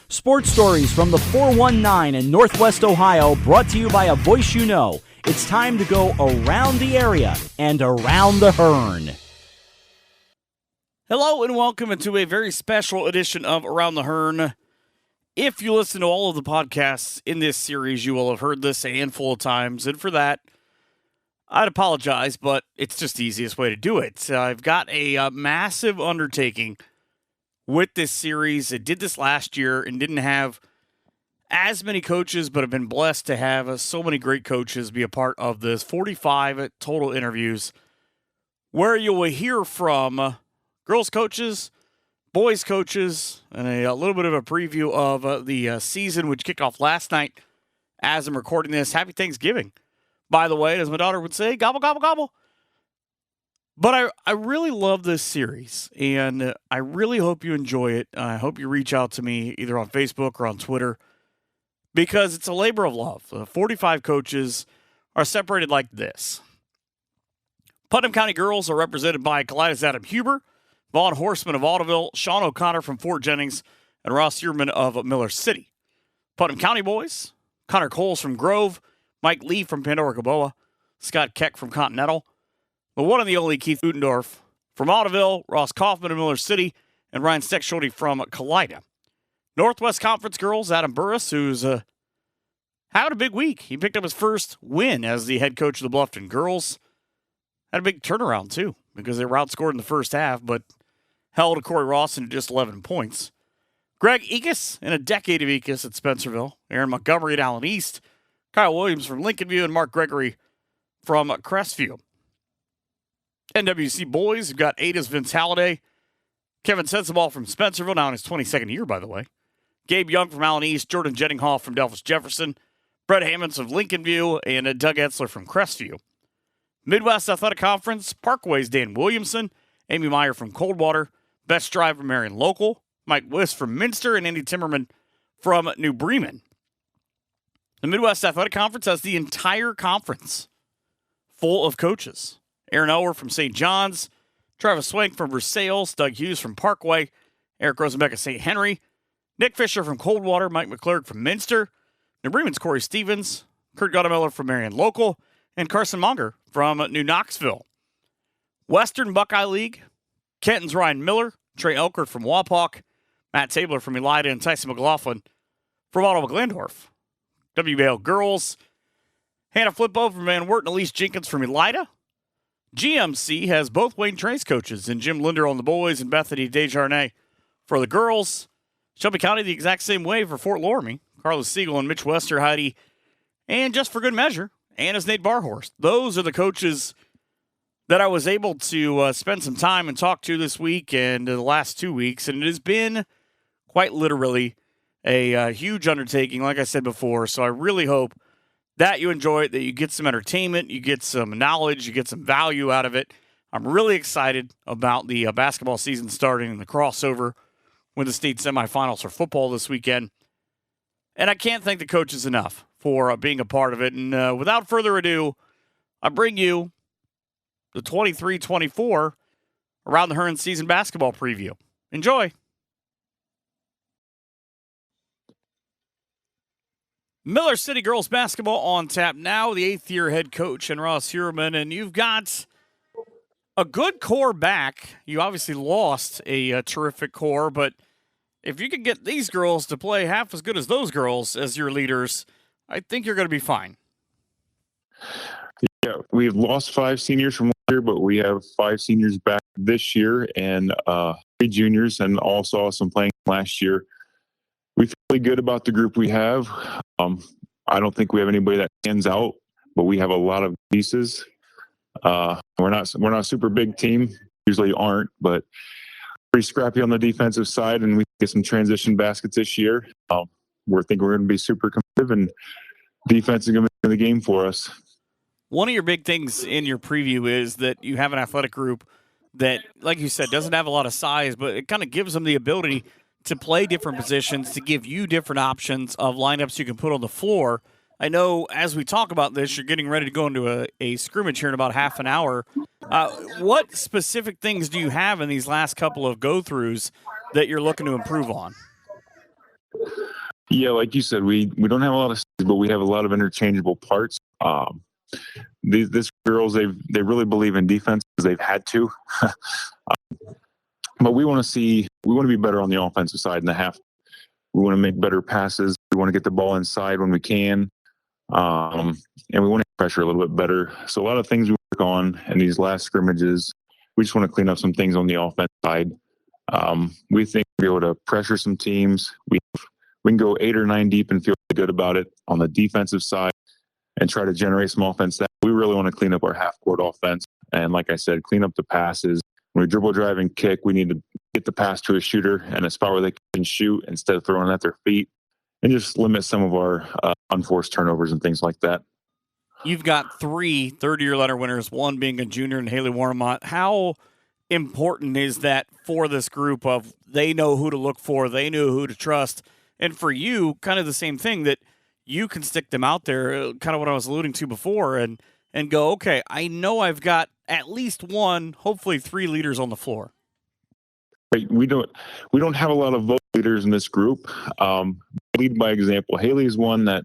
Sports stories from the 419 in Northwest Ohio, brought to you by a voice you know. It's time to go around the area and around the Hearn. Hello and welcome into a very special edition of Around the Hearn. If you listen to all of the podcasts in this series, you will have heard this a handful of times, and for that, I'd apologize, but it's just the easiest way to do it. I've got a massive undertaking with this series. I did this last year and didn't have as many coaches, but have been blessed to have so many great coaches be a part of this. 45 total interviews where you will hear from girls coaches, boys coaches, and a little bit of a preview of the season, which kicked off last night as I'm recording this. Happy Thanksgiving, by the way, as my daughter would say, gobble, gobble, gobble. But I really love this series, and I really hope you enjoy it. I hope you reach out to me either on Facebook or on Twitter, because it's a labor of love. 45 coaches are separated like this. Putnam County girls are represented by Kalida's Adam Huber, Vaughn Horstman of Ottoville, Sean O'Connor from Fort Jennings, and Ross Heuerman of Miller City. Putnam County boys, Connor Coles from Grove, Mike Lee from Pandora Gaboa, Scott Keck from Continental, the one and the only Keith Utendorf from Ottoville, Ross Kaufman of Miller City, and Ryan Steckschulte from Kalida. Northwest Conference girls, Adam Burris, who's had a big week. He picked up his first win as the head coach of the Bluffton girls. Had a big turnaround, too, because they were outscored in the first half, but held Corey Rawson to just 11 points. Greg Ekus, in a decade of Ekus at Spencerville. Aaron Montgomery at Allen East. Kyle Williams from Lincoln View, and Mark Gregory from Crestview. NWC boys, you've got Ada's Vince Halliday. Kevin Sensabaugh from Spencerville, now in his 22nd year, by the way. Gabe Young from Allen East, Jordan Jenninghoff from Delphus Jefferson, Brett Hammonds of Lincoln View, and Doug Etzler from Crestview. Midwest Athletic Conference, Parkway's Dan Williamson, Amy Meyer from Coldwater, Best Drive from Marion Local, Mike Wiss from Minster, and Andy Timmerman from New Bremen. The Midwest Athletic Conference has the entire conference full of coaches. Aaron Ower from St. John's, Travis Swank from Versailles, Doug Hughes from Parkway, Eric Rosenbeck of St. Henry, Nick Fisher from Coldwater, Mike McClurg from Minster, New Bremen's Corey Stevens, Kurt Gottemiller from Marion Local, and Carson Monger from New Knoxville. Western Buckeye League, Kenton's Ryan Miller, Trey Elkert from Wapak, Matt Tabler from Elida, and Tyson McLaughlin from Ottawa Glandorf. WBL Girls, Hannah Flippo from Van Wert and Elise Jenkins from Elida. GMC has both Wayne Trace coaches, and Jim Linder on the boys and Bethany Desjardins for the girls. Shelby County the exact same way for Fort Loramie. Carlos Siegel and Mitch Westerheide. And just for good measure, Anna's Nate Barhorst. Those are the coaches that I was able to spend some time and talk to this week and the last 2 weeks. And it has been quite literally a huge undertaking, like I said before. So I really hope that you enjoy it, that you get some entertainment, you get some knowledge, you get some value out of it. I'm really excited about the basketball season starting and the crossover with the state semifinals for football this weekend. And I can't thank the coaches enough for being a part of it. And without further ado, I bring you the 23-24 Around the Hearn season basketball preview. Enjoy. Miller City girls basketball on tap now. The eighth-year head coach and Ross Heuerman, and you've got a good core back. You obviously lost a terrific core, but if you can get these girls to play half as good as those girls as your leaders, I think you're going to be fine. Yeah, we've lost 5 seniors from last year, but we have 5 seniors back this year and 3 juniors, and all saw some playing last year. We feel really good about the group we have. I don't think we have anybody that stands out, but we have a lot of pieces. We're not a super big team, usually aren't, but pretty scrappy on the defensive side, and we get some transition baskets this year. We're going to be super competitive, and defense is going to be in the game for us. One of your big things in your preview is that you have an athletic group that, like you said, doesn't have a lot of size, but it kind of gives them the ability to play different positions, to give you different options of lineups you can put on the floor. I know as we talk about this, you're getting ready to go into a scrimmage here in about half an hour. What specific things do you have in these last couple of go-throughs that you're looking to improve on? Yeah, like you said, we don't have a lot of speed, but we have a lot of interchangeable parts. These girls, they really believe in defense because they've had to. But we want to be better on the offensive side in the half. We want to make better passes. We want to get the ball inside when we can. And we want to pressure a little bit better. So a lot of things we work on in these last scrimmages. We just want to clean up some things on the offense side. We think we'll be able to pressure some teams. We can go 8 or 9 deep and feel good about it on the defensive side and try to generate some offense. That we really want to clean up our half-court offense. And like I said, clean up the passes. When we dribble, drive, and kick, we need to get the pass to a shooter and a spot where they can shoot instead of throwing it at their feet, and just limit some of our unforced turnovers and things like that. You've got 3 third-year letter winners, one being a junior and Haley Warnemont. How important is that for this group of they know who to look for, they know who to trust, and for you, kind of the same thing that you can stick them out there, kind of what I was alluding to before, and go, okay, I know I've got at least 1, hopefully 3 leaders on the floor. We don't have a lot of vote leaders in this group. Lead by example. Haley's one that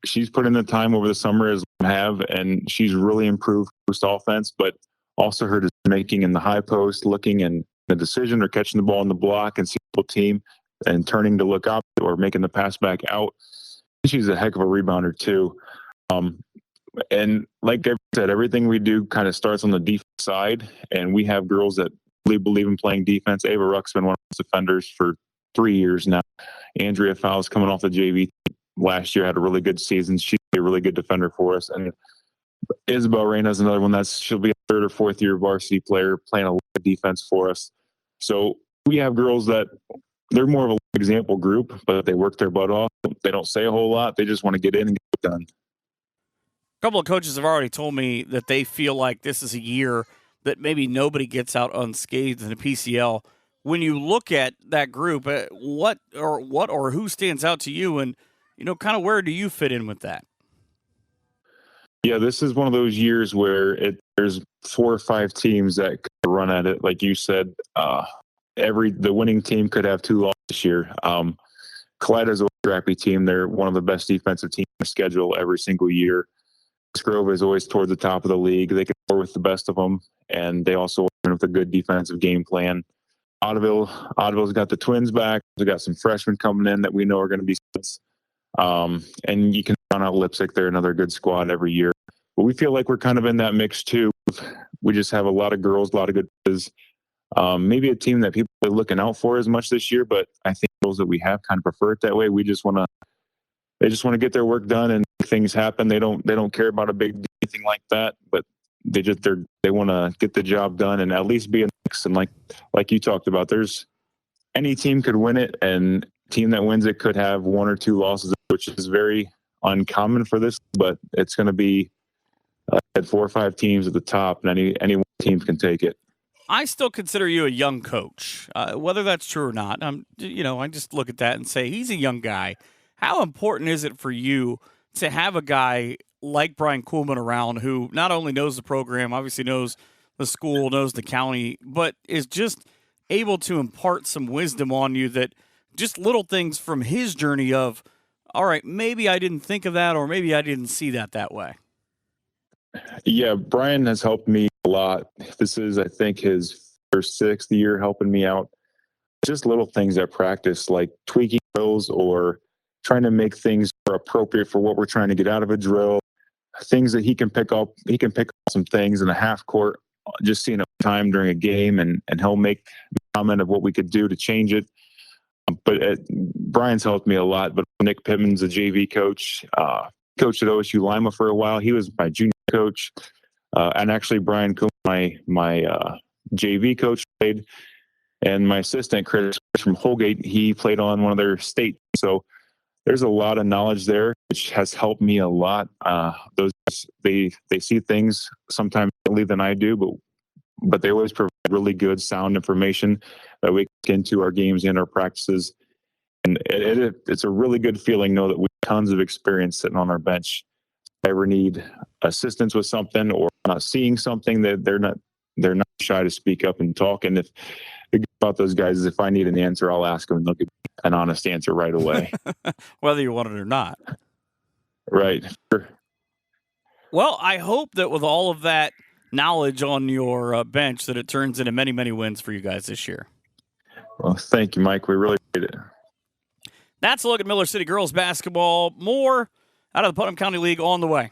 she's put in the time over the summer as I have, and she's really improved post offense, but also her decision-making in the high post, looking in the decision or catching the ball in the block and seeing the team and turning to look up or making the pass back out. She's a heck of a rebounder too. And like I said, everything we do kind of starts on the defense side, and we have girls that really believe in playing defense. Ava Ruck's been one of those defenders for 3 years now. Andrea Fowles coming off the JV last year had a really good season. She's a really good defender for us. And Isabel Reyna's another one she'll be a 3rd or 4th year varsity player playing a lot of defense for us. So we have girls that they're more of an example group, but they work their butt off. They don't say a whole lot. They just want to get in and get it done. A couple of coaches have already told me that they feel like this is a year that maybe nobody gets out unscathed in the PCL. When you look at that group, what or who stands out to you, and kind of where do you fit in with that? Yeah, this is one of those years where there's 4 or 5 teams that could run at it. Like you said, the winning team could have 2 losses this year. Kalida's a scrappy team. They're one of the best defensive teams on the schedule every single year. Grove is always toward the top of the league. They can score with the best of them, and they also have a good defensive game plan. Ottoville's got the twins back. They've got some freshmen coming in that we know are going to be studs. And you can count out Lipsick. They're another good squad every year. But we feel like we're kind of in that mix too. We just have a lot of girls, a lot of good players. Maybe a team that people are looking out for as much this year, but I think those that we have kind of prefer it that way. They just want to get their work done and things happen. They don't care about a big anything like that, but they want to get the job done and at least be in the mix. And like you talked about, there's any team could win it, and team that wins it could have 1 or 2 losses, which is very uncommon for this. But it's going to be 4 or 5 teams at the top, and any teams can take it. I still consider you a young coach, whether that's true or not. I just look at that and say he's a young guy. How important is it for you to have a guy like Brian Kuhlman around who not only knows the program, obviously knows the school, knows the county, but is just able to impart some wisdom on you, that just little things from his journey of, all right, maybe I didn't think of that, or maybe I didn't see that way? Yeah, Brian has helped me a lot. This is, I think, his 1st, 6th year helping me out. Just little things at practice, like tweaking drills or trying to make things more appropriate for what we're trying to get out of a drill. Things that he can pick up. He can pick up some things in the half court, just seeing it time during a game, and he'll make a comment of what we could do to change it. But Brian's helped me a lot. But Nick Pittman's a JV coach, coached at OSU Lima for a while. He was my junior coach. And actually Brian Kuhlman, my JV coach, played. And my assistant, Chris from Holgate, he played on one of their state. So there's a lot of knowledge there, which has helped me a lot. They see things sometimes differently than I do, but they always provide really good, sound information that we get into our games and our practices. And it's a really good feeling, know that we have tons of experience sitting on our bench. If I ever need assistance with something or not seeing something, that they're not shy to speak up and talk. And if about those guys is if I need an answer, I'll ask them and they'll give me an honest answer right away. Whether you want it or not. Right. Sure. Well, I hope that with all of that knowledge on your bench that it turns into many, many wins for you guys this year. Well, thank you, Mike. We really appreciate it. That's a look at Miller City girls basketball. More out of the Putnam County League on the way.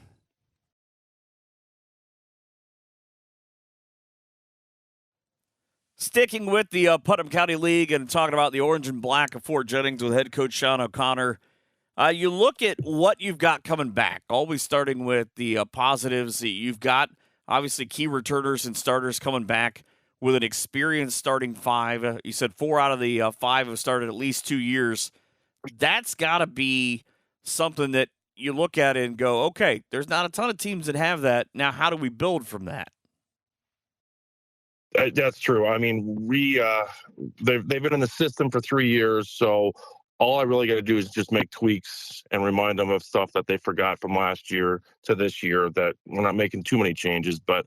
Sticking with the Putnam County League and talking about the orange and black of Fort Jennings with head coach Sean O'Connor. You look at what you've got coming back, always starting with the positives. You've got, obviously, key returners and starters coming back with an experienced starting five. You said 4 out of the 5 have started at least 2 years. That's got to be something that you look at it and go, okay, there's not a ton of teams that have that. Now, how do we build from that? That's true. I mean, they've been in the system for 3 years, so all I really got to do is just make tweaks and remind them of stuff that they forgot from last year to this year, that we're not making too many changes. But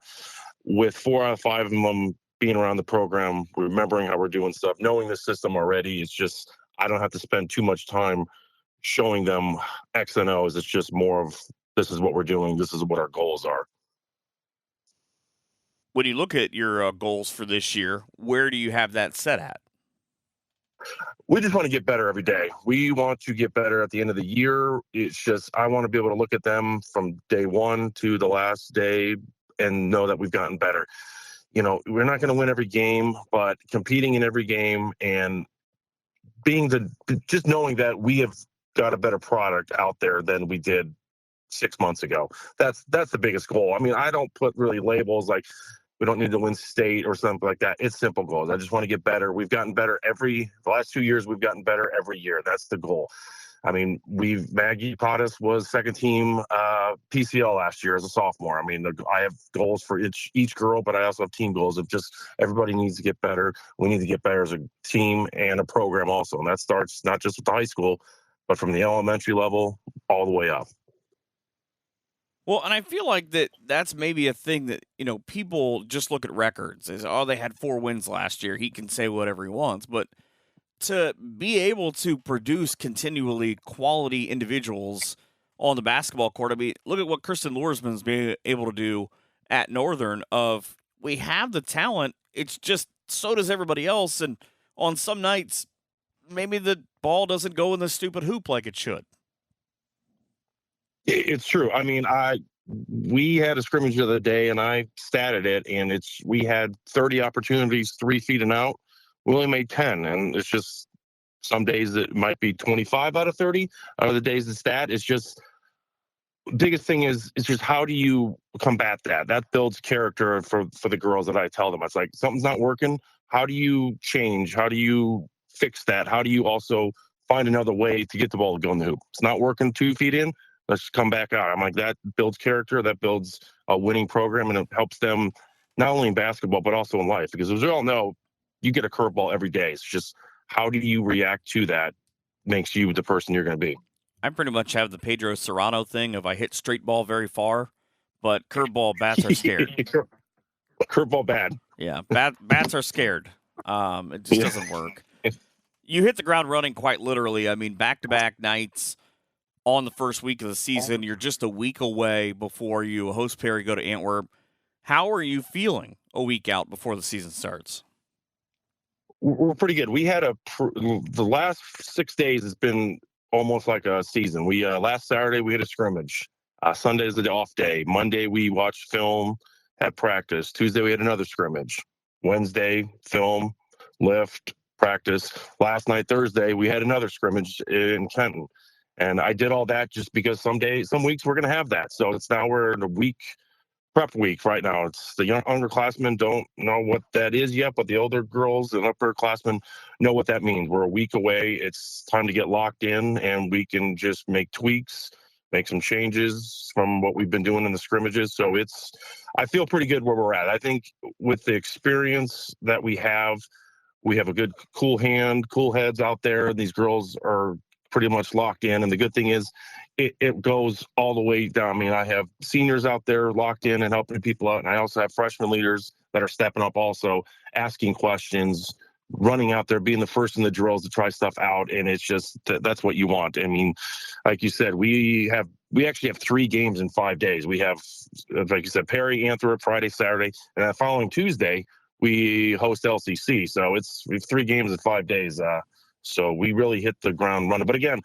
with 4 out of 5 of them being around the program, remembering how we're doing stuff, knowing the system already, it's just I don't have to spend too much time showing them X and O's. It's just more of this is what we're doing, this is what our goals are. When you look at your goals for this year, where do you have that set at? We just want to get better every day. We want to get better at the end of the year. It's just I want to be able to look at them from day one to the last day and know that we've gotten better. You know, we're not going to win every game, but competing in every game and just knowing that we have got a better product out there than we did 6 months ago. That's the biggest goal. I mean, I don't put really labels like we don't need to win state or something like that. It's simple goals. I just want to get better. We've gotten better the last 2 years, we've gotten better every year. That's the goal. I mean, Maggie Pottis was second team PCL last year as a sophomore. I mean, I have goals for each girl, but I also have team goals of just everybody needs to get better. We need to get better as a team and a program also. And that starts not just with the high school, but from the elementary level all the way up. Well, and I feel like that's maybe a thing that, you know, people just look at records as, oh, they had 4 wins last year. He can say whatever he wants. But to be able to produce continually quality individuals on the basketball court, I mean, look at what Kristen Luersman's been able to do at Northern of we have the talent. It's just so does everybody else. And on some nights, maybe the ball doesn't go in the stupid hoop like it should. It's true. I mean, we had a scrimmage the other day, and I statted it, and we had 30 opportunities, 3 feet and out. We only made 10, and it's just some days it might be 25 out of 30. Other days the stat is just biggest thing is it's just how do you combat that? That builds character for the girls that I tell them. It's like something's not working. How do you change? How do you fix that? How do you also find another way to get the ball to go in the hoop? It's not working 2 feet in. Let's come back out. I'm like, that builds character, that builds a winning program, and it helps them not only in basketball, but also in life. Because as we all know, you get a curveball every day. It's just how do you react to that makes you the person you're going to be. I pretty much have the Pedro Serrano thing of I hit straight ball very far, but curveball bats are scared. Curveball bad. Yeah, bats are scared. It just doesn't work. You hit the ground running quite literally. I mean, back-to-back nights on the first week of the season. You're just a week away before you host Perry, go to Antwerp. How are you feeling a week out before the season starts? We're pretty good. We had the last 6 days has been almost like a season. We last Saturday we had a scrimmage. Sunday is the off day. Monday we watched film, had practice. Tuesday we had another scrimmage. Wednesday film, lift, practice. Last night Thursday we had another scrimmage in Kenton. And I did all that just because some weeks we're going to have that. So we're in a prep week right now. It's the underclassmen don't know what that is yet, but the older girls and upperclassmen know what that means. We're a week away. It's time to get locked in, and we can just make tweaks, make some changes from what we've been doing in the scrimmages. So I feel pretty good where we're at. I think with the experience that we have a good cool heads out there. These girls are pretty much locked in, and the good thing is it goes all the way down. I mean, I have seniors out there locked in and helping people out, and I also have freshman leaders that are stepping up also, asking questions, running out there, being the first in the drills to try stuff out, and it's just that's what you want. I mean, like you said, we actually have 3 games in 5 days. We have, like you said, Perry, Antwerp, Friday, Saturday, and then following Tuesday we host LCC. So we have 3 games in 5 days. So we really hit the ground running. But again,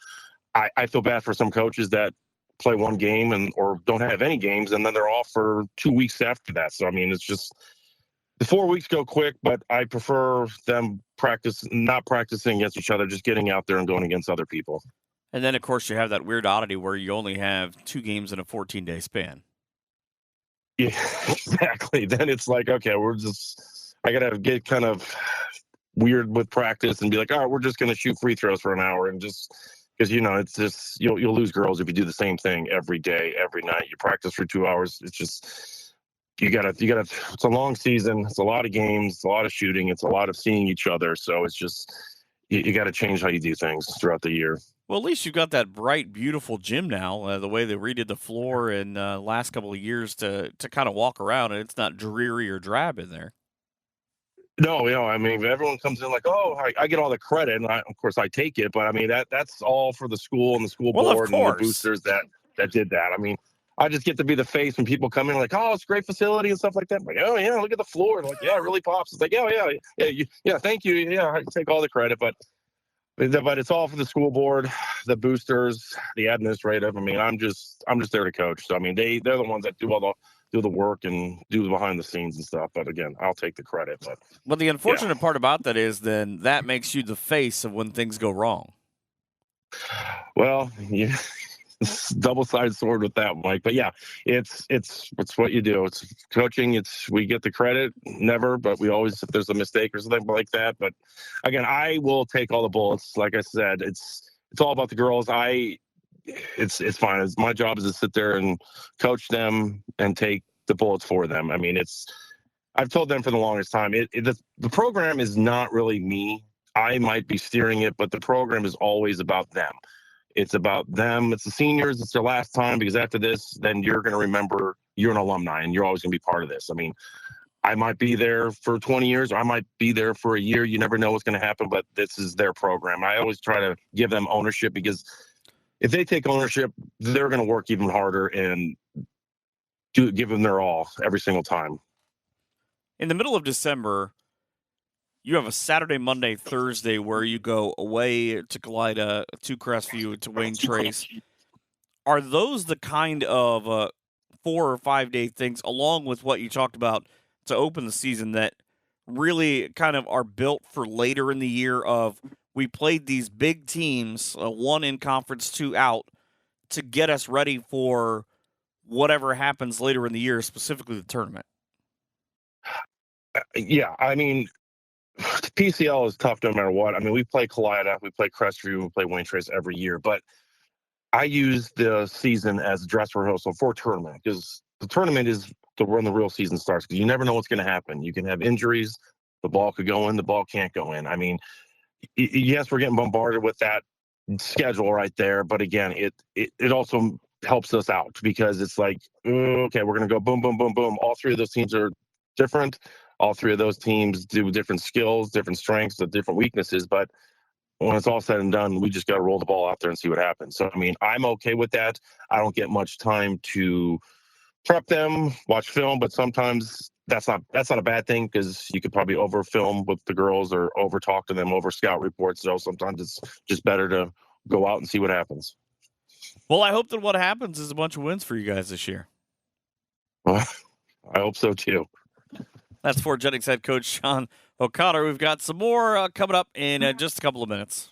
I feel bad for some coaches that play 1 game or don't have any games, and then they're off for 2 weeks after that. So I mean, it's just. The 4 weeks go quick, but I prefer them not practicing against each other, just getting out there and going against other people. And then, of course, you have that weird oddity where you only have 2 games in a 14-day span. Yeah, exactly. Then it's like, okay, I got to get kind of weird with practice and be like, all right, we're just going to shoot free throws for an hour. And just because, it's just, you'll lose girls if you do the same thing every day, every night. You practice for 2 hours. It's just... You gotta, it's a long season. It's a lot of games. It's a lot of shooting. It's a lot of seeing each other. So it's just, you got to change how you do things throughout the year. Well, at least you've got that bright, beautiful gym now, the way they redid the floor in last couple of years to kind of walk around, and it's not dreary or drab in there. No, I mean, everyone comes in like, oh, I get all the credit, and of course I take it. But I mean, that's all for the school and the school board and the boosters that did that. I mean, I just get to be the face when people come in like, oh, it's a great facility and stuff like that. I'm like, oh yeah, look at the floor. And like, yeah, it really pops. It's like, yeah, thank you. Yeah, I take all the credit, but it's all for the school board, the boosters, the administrative. I mean, I'm just there to coach. So I mean, they're the ones that do the work and do the behind the scenes and stuff. But again, I'll take the credit. But the unfortunate part about that is then that makes you the face of when things go wrong. Well, yeah. Double-sided sword with that, Mike. But yeah, it's what you do. It's coaching. We get the credit, never, but we always, if there's a mistake or something like that. But again, I will take all the bullets. Like I said, it's all about the girls. It's fine. My job is to sit there and coach them and take the bullets for them. I mean, I've told them for the longest time. The program is not really me. I might be steering it, but the program is always about them. It's about them. It's the seniors. It's their last time, because after this, then you're going to remember you're an alumni and you're always going to be part of this. I mean, I might be there for 20 years, or I might be there for a year. You never know what's going to happen, but this is their program. I always try to give them ownership, because if they take ownership, they're going to work even harder and give them their all every single time. In the middle of December, you have a Saturday, Monday, Thursday where you go away to Kalida, to Crestview, to Wayne Trace. Are those the kind of 4 or 5 day things, along with what you talked about to open the season, that really kind of are built for later in the year of we played these big teams, 1 in conference, 2 out, to get us ready for whatever happens later in the year, specifically the tournament? Yeah, I mean, PCL is tough no matter what. I mean, we play Kalida, we play Crestview, we play Wayne Trace every year, but I use the season as a dress rehearsal for a tournament, because the tournament is when the real season starts, because you never know what's going to happen. You can have injuries. The ball could go in. The ball can't go in. I mean, yes, we're getting bombarded with that schedule right there, but again, it also helps us out, because it's like, okay, we're going to go boom, boom, boom, boom. All 3 of those teams are different. All 3 of those teams do different skills, different strengths, different weaknesses. But when it's all said and done, we just got to roll the ball out there and see what happens. So, I mean, I'm okay with that. I don't get much time to prep them, watch film, but sometimes that's not a bad thing, because you could probably over film with the girls or over talk to them over scout reports. So sometimes it's just better to go out and see what happens. Well, I hope that what happens is a bunch of wins for you guys this year. Well, I hope so too. That's Fort Jennings head coach Sean O'Connor. We've got some more coming up in just a couple of minutes.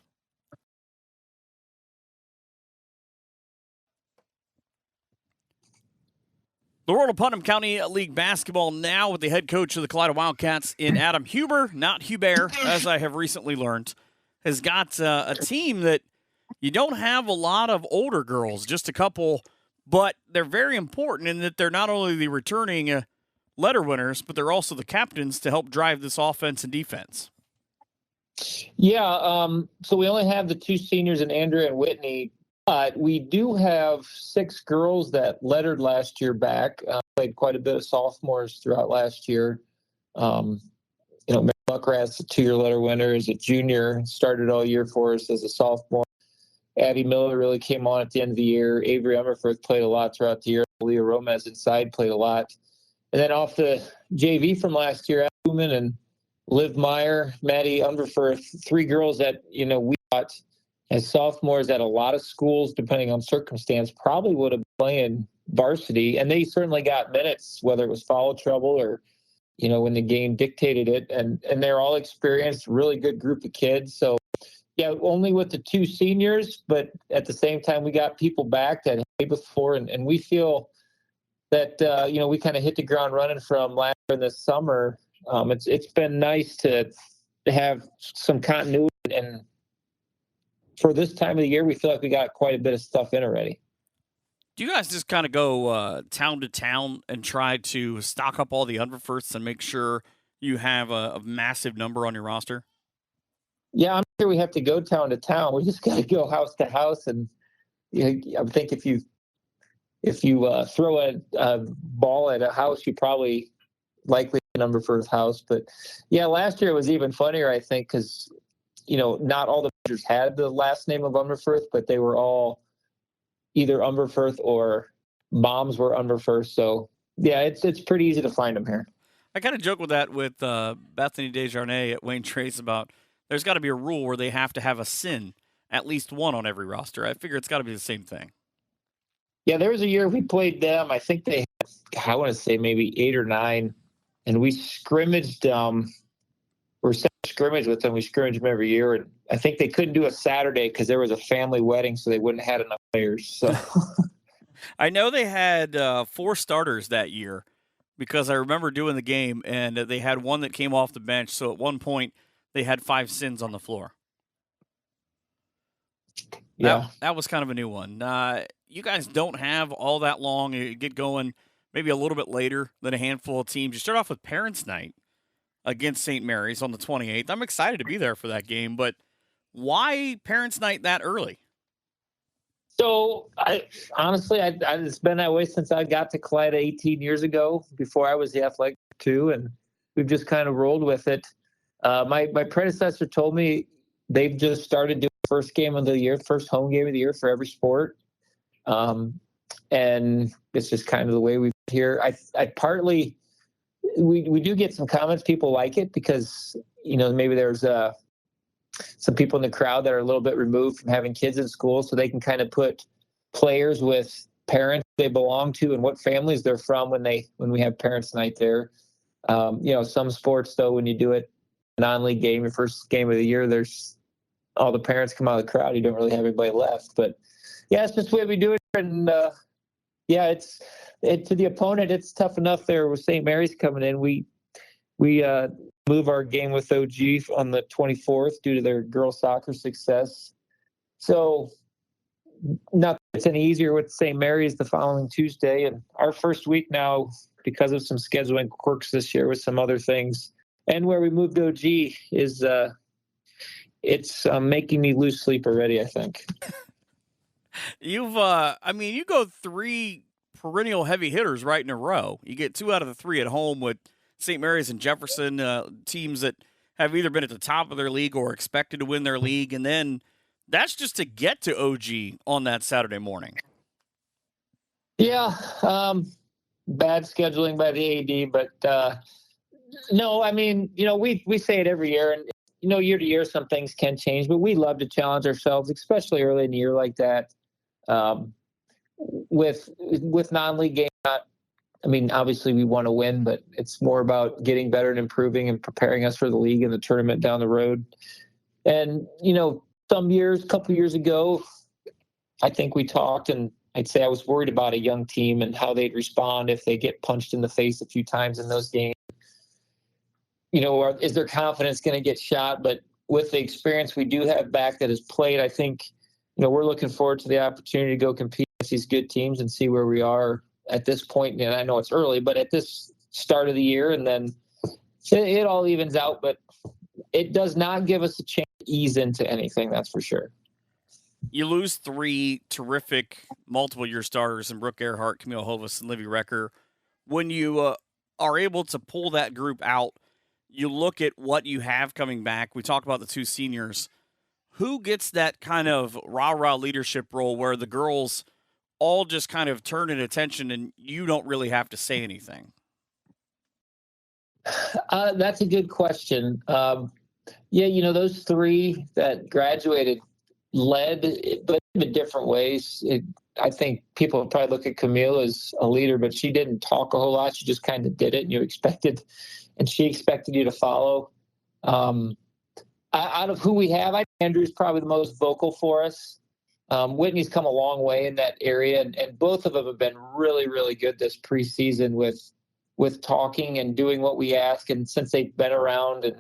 The world of Putnam County League basketball now with the head coach of the Kalida Wildcats in Adam Huber, not Hubert, as I have recently learned, has got a team that you don't have a lot of older girls, just a couple, but they're very important in that they're not only the returning letter winners, but they're also the captains to help drive this offense and defense. Yeah, so we only have the 2 seniors in Andrea and Whitney, but we do have 6 girls that lettered last year back. Played quite a bit of sophomores throughout last year. Mary Buckrat's a 2-year letter winner, is a junior, started all year for us as a sophomore. Abby Miller really came on at the end of the year. Avery Ummerford played a lot throughout the year. Leah Romez inside played a lot. And then off the JV from last year, Heuerman and Liv Meyer, Maddie Ummerford, 3 girls that, we thought as sophomores at a lot of schools, depending on circumstance, probably would have been playing varsity. And they certainly got minutes, whether it was foul trouble or, when the game dictated it. And they're all experienced, really good group of kids. So, yeah, only with the 2 seniors, but at the same time, we got people back that played before, and we feel that, we kind of hit the ground running from last year and this summer. It's been nice to have some continuity, and for this time of the year, we feel like we got quite a bit of stuff in already. Do you guys just kind of go town to town and try to stock up all the underfirsts and make sure you have a massive number on your roster? Yeah, I'm sure we have to go town to town. We just got to go house to house, and I think if you throw a ball at a house, you probably likely a number for his house. But yeah, last year it was even funnier, I think, because not all the pitchers had the last name of Umberfirth, but they were all either Umberfirth or moms were Umberfirth. So yeah, it's pretty easy to find them here. I kind of joke with that with Bethany Desjardins at Wayne Trace about there's got to be a rule where they have to have a sin, at least one on every roster. I figure it's got to be the same thing. Yeah, there was a year we played them. I think they had, I want to say maybe 8 or 9, and we scrimmaged we're set to scrimmage with them. We scrimmage them every year, and I think they couldn't do a Saturday because there was a family wedding, so they wouldn't have had enough players. So I know they had 4 starters that year because I remember doing the game, and they had one that came off the bench. So at one point, they had 5 sins on the floor. Yeah, that was kind of a new one. You guys don't have all that long. You get going maybe a little bit later than a handful of teams. You start off with Parents' Night against St. Mary's on the 28th. I'm excited to be there for that game, but why Parents' Night that early? So honestly, it's been that way since I got to Kalida 18 years ago, before I was the athletic too, and we've just kind of rolled with it. My predecessor told me they've just started doing the first game of the year, first home game of the year for every sport. And it's just kind of the way we here. I partly, we do get some comments. People like it because, maybe there's some people in the crowd that are a little bit removed from having kids in school, so they can kind of put players with parents they belong to and what families they're from when we have Parents' Night there. Some sports though, when you do it non-league game, your first game of the year, there's all the parents come out of the crowd. You don't really have anybody left, but yeah, it's just the way we do it. And to the opponent, it's tough enough there with St. Mary's coming in. We move our game with OG on the 24th due to their girls soccer success. So not that it's any easier with St. Mary's the following Tuesday. And our first week now, because of some scheduling quirks this year with some other things, and where we moved OG is it's making me lose sleep already, I think. You go 3 perennial heavy hitters right in a row. You get 2 out of the 3 at home with St. Mary's and Jefferson, teams that have either been at the top of their league or expected to win their league. And then that's just to get to OG on that Saturday morning. Yeah. Bad scheduling by the AD, but no, I mean, we say it every year, and, year to year, some things can change, but we love to challenge ourselves, especially early in the year like that. With non-league game, obviously we want to win, but it's more about getting better and improving and preparing us for the league and the tournament down the road. And, some years, a couple years ago, I think we talked, and I'd say I was worried about a young team and how they'd respond if they get punched in the face a few times in those games. Or is their confidence going to get shot? But with the experience we do have back that has played, I think, we're looking forward to the opportunity to go compete with these good teams and see where we are at this point. And I know it's early, but at this start of the year, and then it all evens out. But it does not give us a chance to ease into anything, that's for sure. You lose 3 terrific multiple-year starters in Brooke Earhart, Camille Hovis, and Livy Recker. When you are able to pull that group out, you look at what you have coming back. We talked about the two seniors. Who gets that kind of rah-rah leadership role where the girls all just kind of turn in attention and you don't really have to say anything? That's a good question. Those three that graduated led, but in different ways. I think people would probably look at Camille as a leader, but she didn't talk a whole lot. She just kind of did it, and she expected you to follow. Out of who we have, I think Andrew's probably the most vocal for us. Whitney's come a long way in that area, and both of them have been really, really good this preseason with talking and doing what we ask. And since they've been around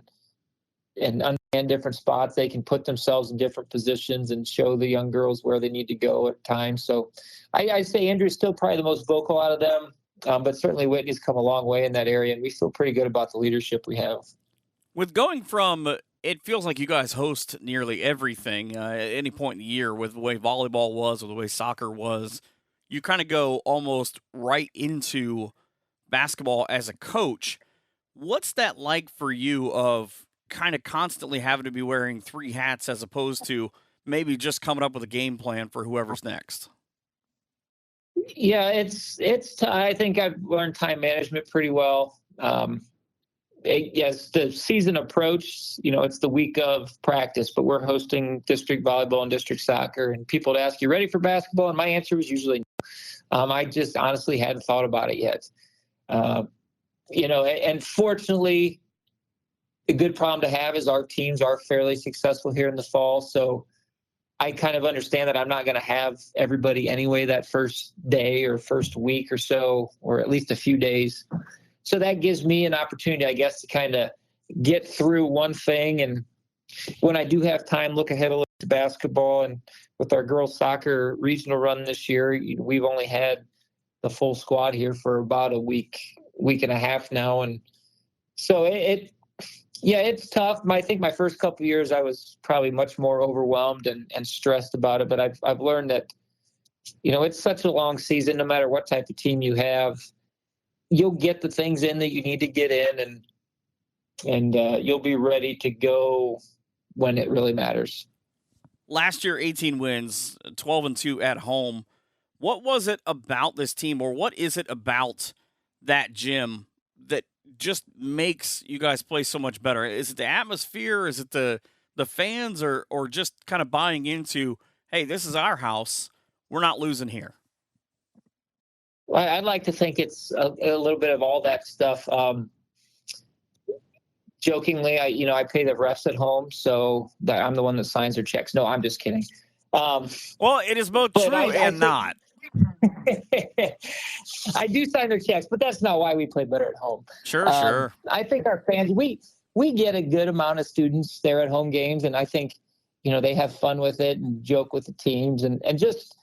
and understand different spots, they can put themselves in different positions and show the young girls where they need to go at times. So I say Andrew's still probably the most vocal out of them, but certainly Whitney's come a long way in that area, and we feel pretty good about the leadership we have. With going from, it feels like you guys host nearly everything at any point in the year with the way volleyball was or the way soccer was. You kind of go almost right into basketball as a coach. What's that like for you of kind of constantly having to be wearing three hats as opposed to maybe just coming up with a game plan for whoever's next? Yeah, I think I've learned time management pretty well. As the season approached, it's the week of practice, but we're hosting district volleyball and district soccer, and people would ask, you ready for basketball? And my answer was usually no. I just honestly hadn't thought about it yet. And fortunately, a good problem to have is our teams are fairly successful here in the fall. So I kind of understand that I'm not going to have everybody anyway that first day or first week or so, or at least a few days. So that gives me an opportunity, I guess, to kind of get through one thing. And when I do have time, look ahead a little to basketball. And with our girls soccer regional run this year, we've only had the full squad here for about a week and a half now. And so it's tough. I think my first couple of years, I was probably much more overwhelmed and stressed about it. But I've learned that, it's such a long season, no matter what type of team you have, you'll get the things in that you need to get in, and you'll be ready to go when it really matters. Last year, 18 wins, 12-2 at home. What was it about this team, or what is it about that gym that just makes you guys play so much better? Is it the atmosphere? Is it the fans, or just kind of buying into, hey, this is our house, we're not losing here? Well, I'd like to think it's a little bit of all that stuff. Jokingly, I pay the refs at home, so that I'm the one that signs their checks. No, I'm just kidding. Well, it is both true and not. I do sign their checks, but that's not why we play better at home. Sure. I think our fans, we get a good amount of students there at home games, and I think, they have fun with it and joke with the teams, and just,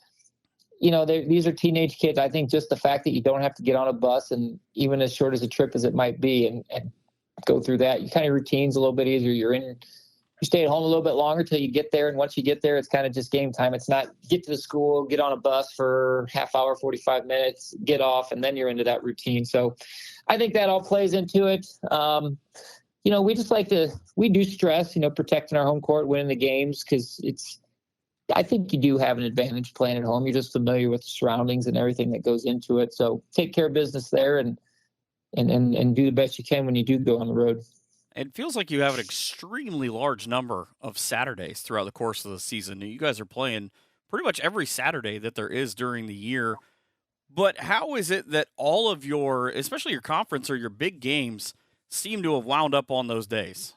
these are teenage kids. I think just the fact that you don't have to get on a bus, and even as short as a trip as it might be, and go through that, you kind of routine's a little bit easier. You stay at home a little bit longer till you get there. And once you get there, it's kind of just game time. It's not get to the school, get on a bus for half hour, 45 minutes, get off, and then you're into that routine. So I think that all plays into it. We just we do stress, protecting our home court, winning the games, because I think you do have an advantage playing at home. You're just familiar with the surroundings and everything that goes into it. So take care of business there and do the best you can when you do go on the road. It feels like you have an extremely large number of Saturdays throughout the course of the season. You guys are playing pretty much every Saturday that there is during the year. But how is it that all of your, especially your conference or your big games, seem to have wound up on those days?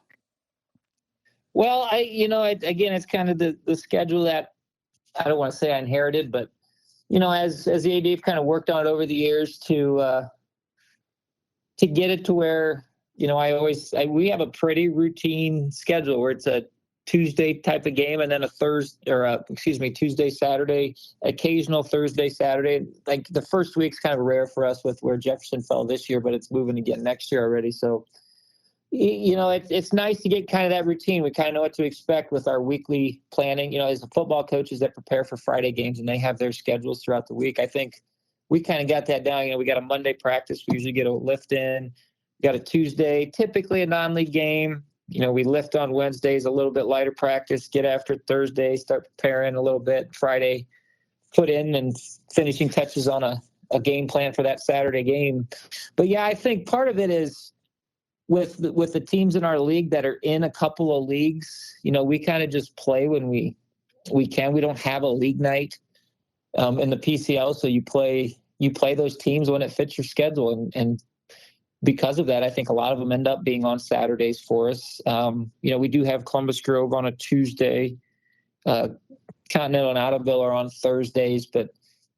Well, again, it's kind of the schedule that I don't want to say I inherited, but, as the AD have kind of worked on it over the years to get it to where, we have a pretty routine schedule where it's a Tuesday type of game and then Tuesday, Saturday, occasional Thursday, Saturday. Like the first week's kind of rare for us with where Jefferson fell this year, but it's moving again next year already. So, it's nice to get kind of that routine. We kind of know what to expect with our weekly planning. As the football coaches that prepare for Friday games and they have their schedules throughout the week, I think we kind of got that down. We got a Monday practice. We usually get a lift in. Got a Tuesday, typically a non-league game. We lift on Wednesdays, a little bit lighter practice, get after Thursday, start preparing a little bit. Friday, put in and finishing touches on a game plan for that Saturday game. But yeah, I think part of it is with the teams in our league that are in a couple of leagues, we kind of just play when we can. We don't have a league night in the PCL, so you play those teams when it fits your schedule, and because of that, I think a lot of them end up being on Saturdays for us. We do have Columbus Grove on a Tuesday. Continental and Ottoville are on Thursdays, but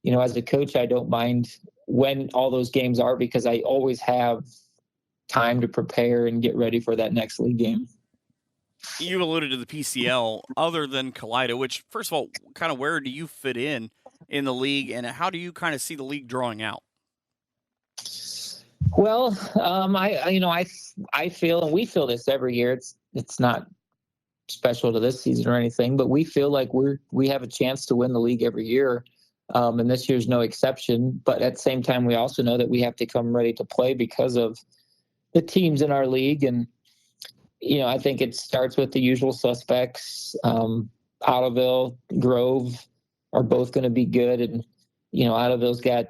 as a coach, I don't mind when all those games are because I always have time to prepare and get ready for that next league game. You alluded to the PCL. Other than Kalida, which, first of all, kind of where do you fit in the league, and how do you kind of see the league drawing out? Well, I feel, and we feel this every year. It's not special to this season or anything, but we feel like we have a chance to win the league every year, and this year's no exception. But at the same time, we also know that we have to come ready to play because of the teams in our league. And I think it starts with the usual suspects. Ottoville, Grove are both going to be good, and Ottoville's got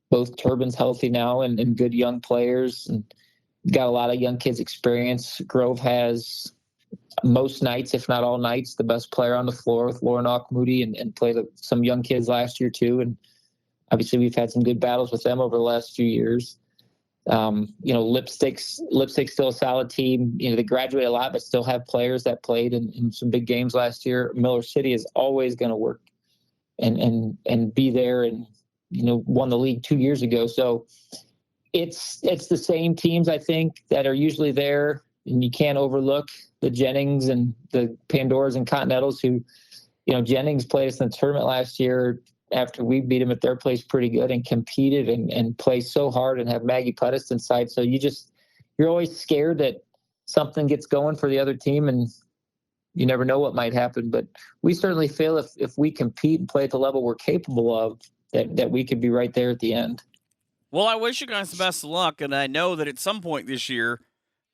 both turbines healthy now and good young players, and got a lot of young kids experience. Grove has most nights, if not all nights, the best player on the floor with Lauren Moody, and played some young kids last year too. And obviously we've had some good battles with them over the last few years. Lipstick's still a solid team. They graduate a lot, but still have players that played in some big games last year. Miller City is always going to work and be there, and won the league 2 years ago. So it's the same teams, I think, that are usually there, and you can't overlook the Jennings and the Pandoras and Continentals who, Jennings played us in the tournament last year after we beat them at their place pretty good and competed and play so hard and have Maggie Puttis inside. So you're always scared that something gets going for the other team, and you never know what might happen. But we certainly feel if we compete and play at the level we're capable of, that we could be right there at the end. Well, I wish you guys the best of luck, and I know that at some point this year,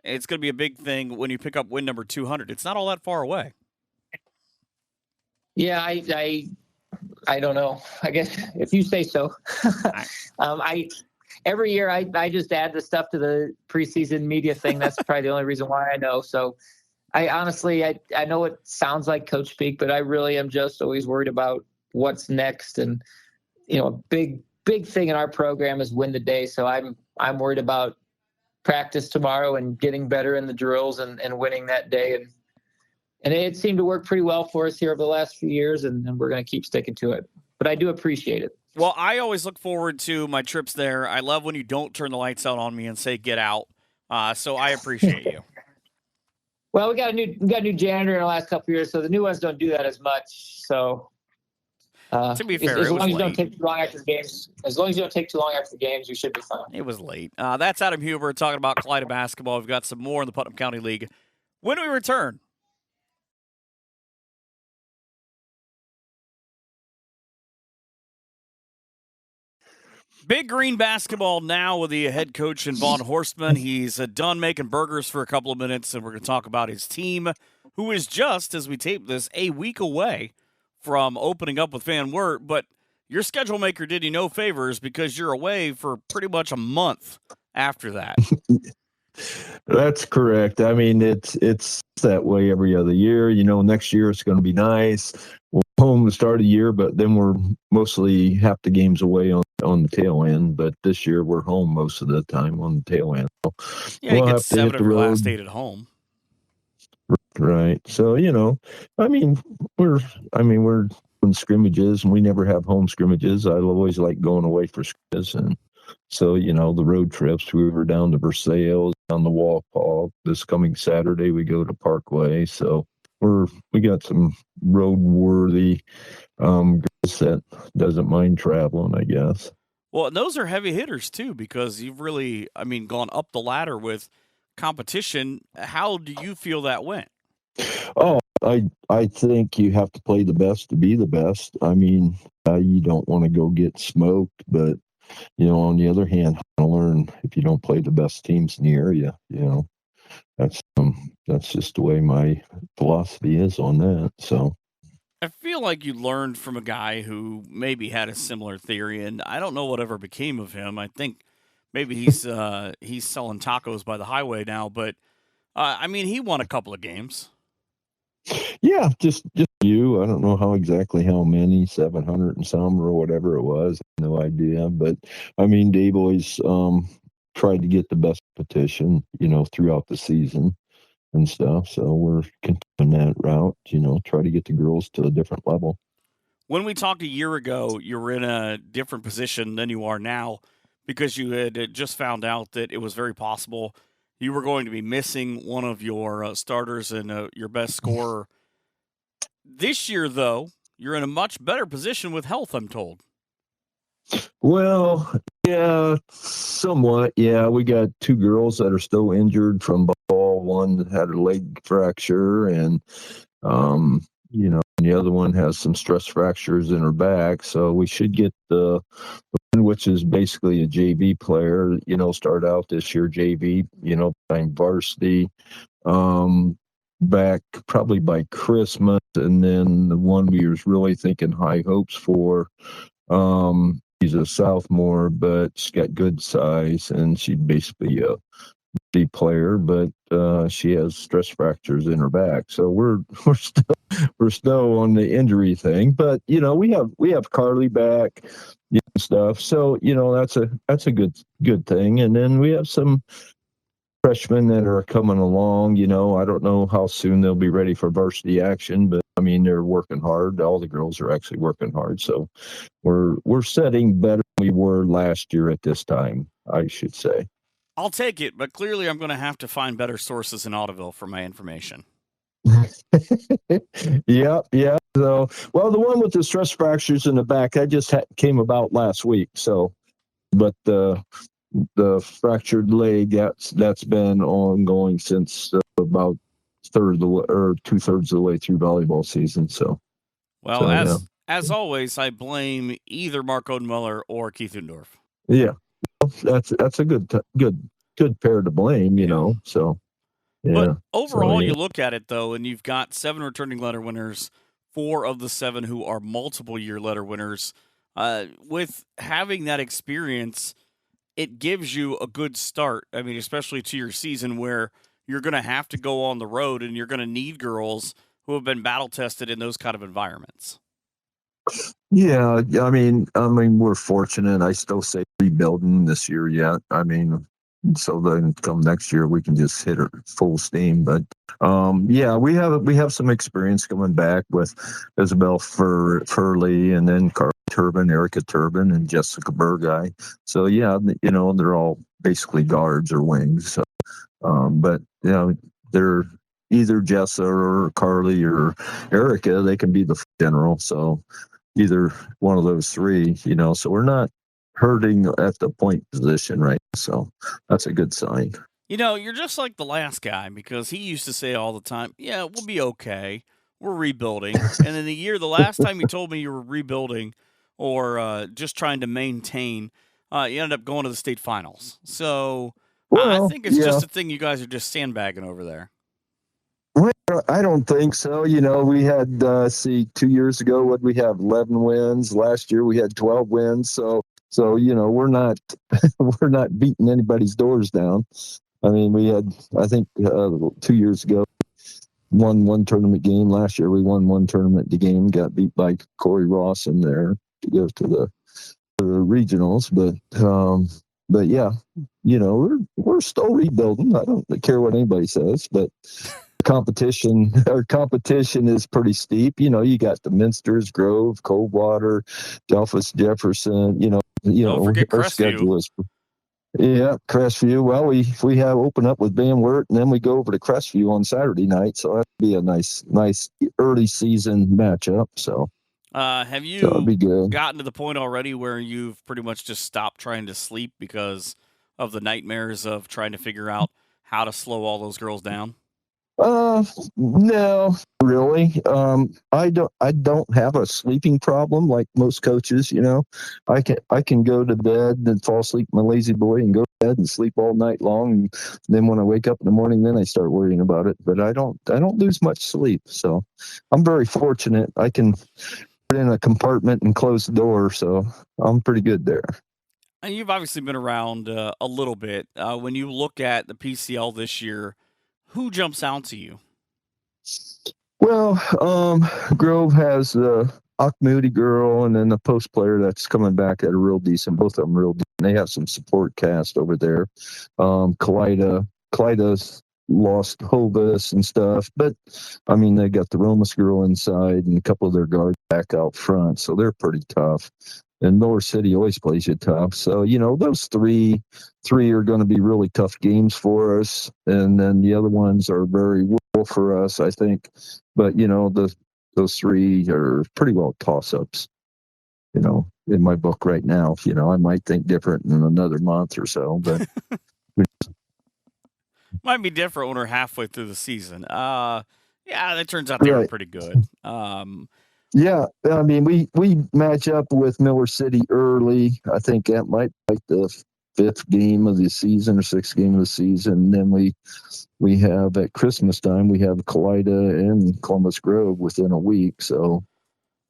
it's going to be a big thing when you pick up win number 200. It's not all that far away. Yeah, I don't know. I guess if you say so. Every year I just add the stuff to the preseason media thing. That's probably the only reason why I know. So I honestly, I know it sounds like coach speak, but I really am just always worried about what's next. And a big thing in our program is win the day. So I'm worried about practice tomorrow and getting better in the drills and winning that day. And it seemed to work pretty well for us here over the last few years, and we're going to keep sticking to it. But I do appreciate it. Well, I always look forward to my trips there. I love when you don't turn the lights out on me and say, get out. So I appreciate you. Well, we got a new janitor in the last couple of years, so the new ones don't do that as much. So to be fair, as long as you don't take too long after the games, you should be fine. It was late. That's Adam Heuerman talking about Kalida basketball. We've got some more in the Putnam County League when we return. Big Green basketball now with the head coach in Vaughn Horstman. He's done making burgers for a couple of minutes, and we're going to talk about his team, who is just, as we tape this, a week away from opening up with Van Wert. But your schedule maker did you no favors because you're away for pretty much a month after that. That's correct. I mean, it's that way every other year. Next year it's going to be nice. We're home the start of the year, but then we're mostly half the games away on the tail end. But this year we're home most of the time on the tail end. So yeah, you get 7 of your last 8 at home. Right. So, we're doing scrimmages, and we never have home scrimmages. I always like going away for scrimmages. And so, the road trips, we were down to Versailles, down the Walpole. This coming Saturday, we go to Parkway. So we got some road-worthy girls that doesn't mind traveling, I guess. Well, and those are heavy hitters, too, because you've really, gone up the ladder with competition. How do you feel that went? Oh, I think you have to play the best to be the best. You don't want to go get smoked, but on the other hand, I learn if you don't play the best teams in the area, that's just the way my philosophy is on that. So I feel like you learned from a guy who maybe had a similar theory, and I don't know whatever became of him. I think maybe he's selling tacos by the highway now, but I mean, he won a couple of games. yeah, just you. I don't know how many, 700 and some or whatever it was. No idea. But I mean, Dave always tried to get the best competition, throughout the season and stuff. So we're continuing that route, try to get the girls to a different level. When we talked a year ago, you were in a different position than you are now because you had just found out that it was very possible you were going to be missing one of your starters and your best scorer. This year, though, you're in a much better position with health, I'm told. Well, yeah, somewhat. Yeah, we got two girls that are still injured from ball. One had a leg fracture, and the other one has some stress fractures in her back. So we should get the one, which is basically a JV player. Start out this year JV. Playing varsity. Back probably by Christmas, and then the one we was really thinking high hopes for. She's a sophomore, but she's got good size, and she's basically a B player, but she has stress fractures in her back. So we're still on the injury thing, but we have Carly back, and stuff. So that's a good thing, and then we have some freshmen that are coming along. I don't know how soon they'll be ready for varsity action, but I mean, they're working hard. All the girls are actually working hard. So we're setting better than we were last year at this time, I should say. I'll take it, but clearly I'm going to have to find better sources in Ottoville for my information. Yeah. So, well, the one with the stress fractures in the back, that just came about last week. So, but the fractured leg, that's been ongoing since about 2/3 of the way through volleyball season. So, well, as always, I blame either Mark Odenmuller or Keith Undorf. Yeah, that's a good pair to blame. So, yeah. But overall, you look at it though, and you've got 7 returning letter winners, 4 of the 7 who are multiple year letter winners. With having that experience, it gives you a good start. I mean, especially to your season where you're going to have to go on the road and you're going to need girls who have been battle tested in those kind of environments. Yeah, I mean, we're fortunate. I still say rebuilding this year yet. I mean, so then come next year we can just hit it full steam. But yeah, we have some experience coming back with Isabel Furley, and then Carly Turbin, Erica Turbin, and Jessica Burguy. So yeah, they're all basically guards or wings. So, but they're either Jessa or Carly or Erica. They can be the general. So either one of those three, so we're not hurting at the point position, right? So that's a good sign. You're just like the last guy because he used to say all the time, yeah, we'll be okay. We're rebuilding. And then the last time you told me you were rebuilding or just trying to maintain, you ended up going to the state finals. So I think it's just a thing you guys are just sandbagging over there. Well, I don't think so. We had, 2 years ago, what we have 11 wins. Last year we had 12 wins. So we're not we're not beating anybody's doors down. I mean, we had, I think 2 years ago, won one tournament game. Last year we won one tournament game, got beat by Corey Ross in there to go to the regionals. But yeah, we're still rebuilding. I don't care what anybody says, but competition is pretty steep. You got the Minsters, Grove, Coldwater, Delphus, Jefferson. Don't forget our Crestview. schedule is. Yeah, Crestview. Well, we have open up with Van Wert, and then we go over to Crestview on Saturday night. So that'd be a nice early season matchup. So have you gotten to the point already where you've pretty much just stopped trying to sleep because of the nightmares of trying to figure out how to slow all those girls down? No, really. I don't have a sleeping problem like most coaches, you know. I can go to bed and fall asleep, my lazy boy, and go to bed and sleep all night long. And then when I wake up in the morning, then I start worrying about it. But I don't lose much sleep. So I'm very fortunate. I can put in a compartment and close the door. So I'm pretty good there. And you've obviously been around a little bit. When you look at the PCL this year, who jumps out to you? Well, Grove has the Moody girl and then the post player that's coming back at a real decent. Both of them real decent. They have some support cast over there. Kalida's lost Hovis and stuff, but I mean they got the Romas girl inside and a couple of their guards back out front, so they're pretty tough. And Miller City always plays you tough. So, you know, those three are going to be really tough games for us. And then the other ones are very well for us, I think. But, you know, those three are pretty well toss-ups, you know, in my book right now. You know, I might think different in another month or so, but Might be different when we're halfway through the season. Yeah, that turns out they were pretty good. Yeah, I mean, we match up with Miller City early. I think that might be like the fifth game of the season or sixth game of the season. And then we have at Christmas time, we have Kalida and Columbus Grove within a week. So,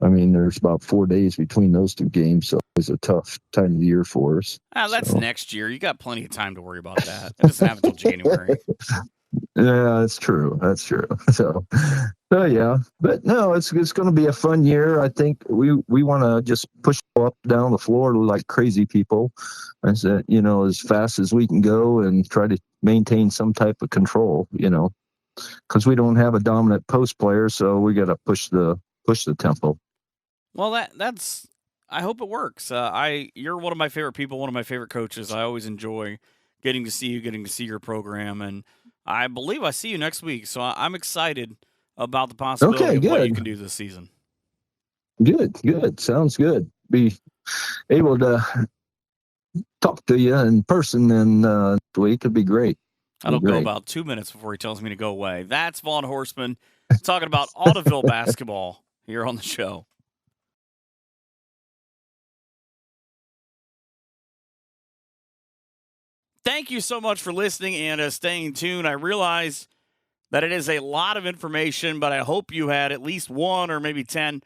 I mean, there's about 4 days between those two games. So it's a tough time of the year for us. That's next year. You got plenty of time to worry about that. It doesn't happen until January. Yeah, that's true. That's true. So yeah, but no, it's going to be a fun year. I think we want to just push up down the floor like crazy people, and said, you know, as fast as we can go and try to maintain some type of control. You know, because we don't have a dominant post player, so we got to push the tempo. Well, that's. I hope it works. You're one of my favorite people, one of my favorite coaches. I always enjoy getting to see you, getting to see your program, and I believe I see you next week. So I'm excited about the possibility of what you can do this season. Good. Sounds good. Be able to talk to you in person next week would be great. That'll go about 2 minutes before he tells me to go away. That's Vaughn Horstman talking about Ottoville basketball here on the show. Thank you so much for listening and staying tuned. I realize that it is a lot of information, but I hope you had at least 1 or maybe 10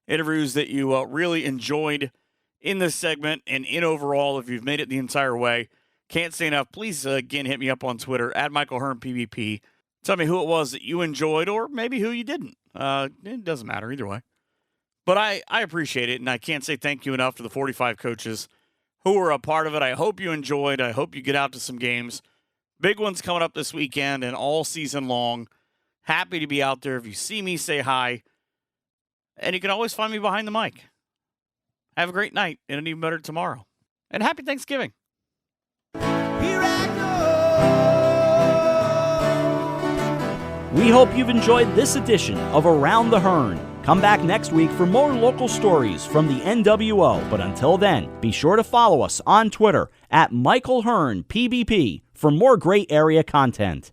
interviews that you really enjoyed in this segment and in overall. If you've made it the entire way, can't say enough. Please, again, hit me up on Twitter, @MichaelHearnPBP. Tell me who it was that you enjoyed or maybe who you didn't. It doesn't matter either way. But I appreciate it, and I can't say thank you enough to the 45 coaches who were a part of it. I hope you enjoyed. I hope you get out to some games. Big ones coming up this weekend and all season long. Happy to be out there. If you see me, say hi. And you can always find me behind the mic. Have a great night and an even better tomorrow. And happy Thanksgiving. Here I go. We hope you've enjoyed this edition of Around the Hearn. Come back next week for more local stories from the NWO. But until then, be sure to follow us on Twitter @MichaelHearnPBP for more great area content.